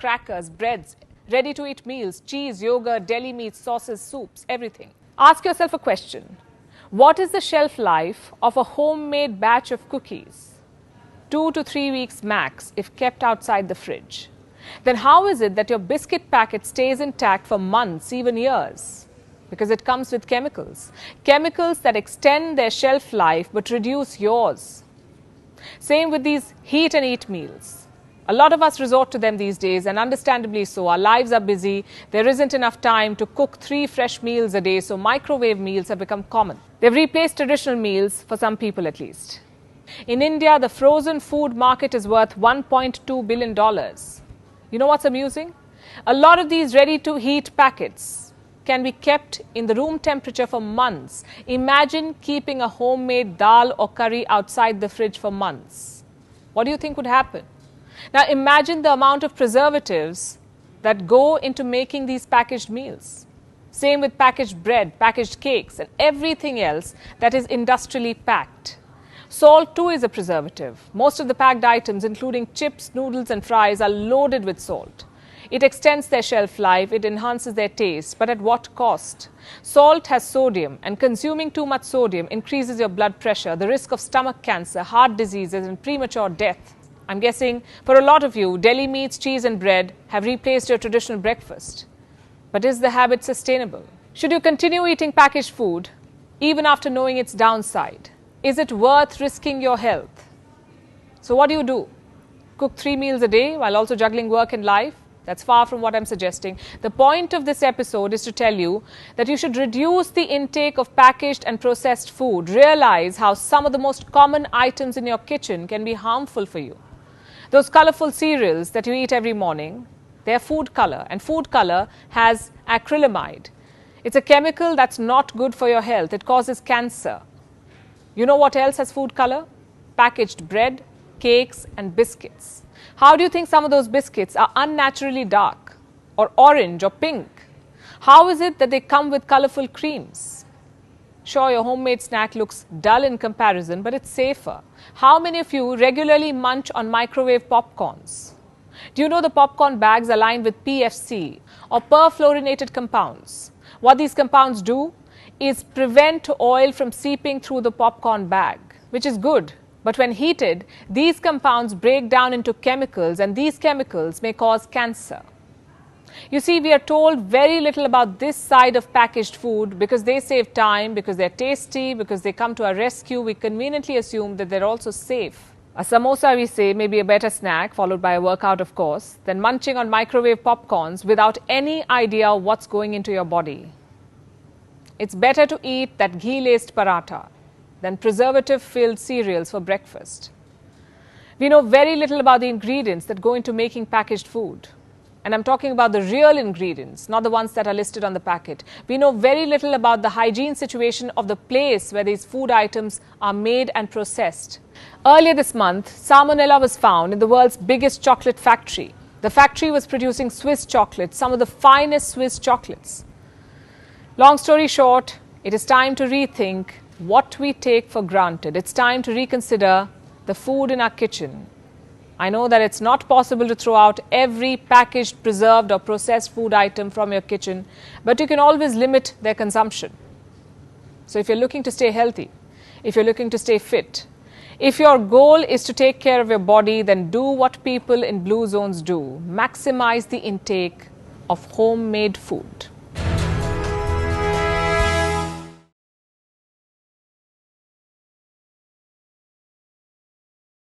crackers, breads, ready-to-eat meals, cheese, yogurt, deli meats, sauces, soups, everything. Ask yourself a question. What is the shelf life of a homemade batch of cookies? 2 to 3 weeks max if kept outside the fridge. Then how is it that your biscuit packet stays intact for months, even years? Because it comes with chemicals. Chemicals that extend their shelf life but reduce yours. Same with these heat and eat meals. A lot of us resort to them these days, and understandably so. Our lives are busy. There isn't enough time to cook 3 fresh meals a day, so microwave meals have become common. They've replaced traditional meals, for some people at least. In India, the frozen food market is worth $1.2 billion. You know what's amusing? A lot of these ready-to-heat packets can be kept in the room temperature for months. Imagine keeping a homemade dal or curry outside the fridge for months. What do you think would happen? Now imagine the amount of preservatives that go into making these packaged meals. Same with packaged bread, packaged cakes, and everything else that is industrially packed. Salt too is a preservative. Most of the packed items, including chips, noodles and fries, are loaded with salt. It extends their shelf life, it enhances their taste, but at what cost? Salt has sodium, and consuming too much sodium increases your blood pressure, the risk of stomach cancer, heart diseases and premature death. I'm guessing for a lot of you, deli meats, cheese and bread have replaced your traditional breakfast. But is the habit sustainable? Should you continue eating packaged food even after knowing its downside? Is it worth risking your health? So what do? Cook 3 meals a day while also juggling work and life? That's far from what I'm suggesting. The point of this episode is to tell you that you should reduce the intake of packaged and processed food. Realize how some of the most common items in your kitchen can be harmful for you. Those colorful cereals that you eat every morning, they're food color, and food color has acrylamide. It's a chemical that's not good for your health. It causes cancer. You know what else has food color? Packaged bread, cakes and biscuits. How do you think some of those biscuits are unnaturally dark or orange or pink? How is it that they come with colorful creams? Sure, your homemade snack looks dull in comparison, but it's safer. How many of you regularly munch on microwave popcorns? Do you know the popcorn bags are lined with PFC or perfluorinated compounds? What these compounds do is prevent oil from seeping through the popcorn bag, which is good. But when heated, these compounds break down into chemicals, and these chemicals may cause cancer. You see, we are told very little about this side of packaged food because they save time, because they're tasty, because they come to our rescue. We conveniently assume that they're also safe. A samosa, we say, may be a better snack, followed by a workout, of course, than munching on microwave popcorns without any idea what's going into your body. It's better to eat that ghee-laced paratha than preservative-filled cereals for breakfast. We know very little about the ingredients that go into making packaged food. And I'm talking about the real ingredients, not the ones that are listed on the packet. We know very little about the hygiene situation of the place where these food items are made and processed. Earlier this month, salmonella was found in the world's biggest chocolate factory. The factory was producing Swiss chocolates, some of the finest Swiss chocolates. Long story short, it is time to rethink what we take for granted. It's time to reconsider the food in our kitchen. I know that it's not possible to throw out every packaged, preserved or processed food item from your kitchen, but you can always limit their consumption. So if you're looking to stay healthy, if you're looking to stay fit, if your goal is to take care of your body, then do what people in blue zones do. Maximize the intake of homemade food.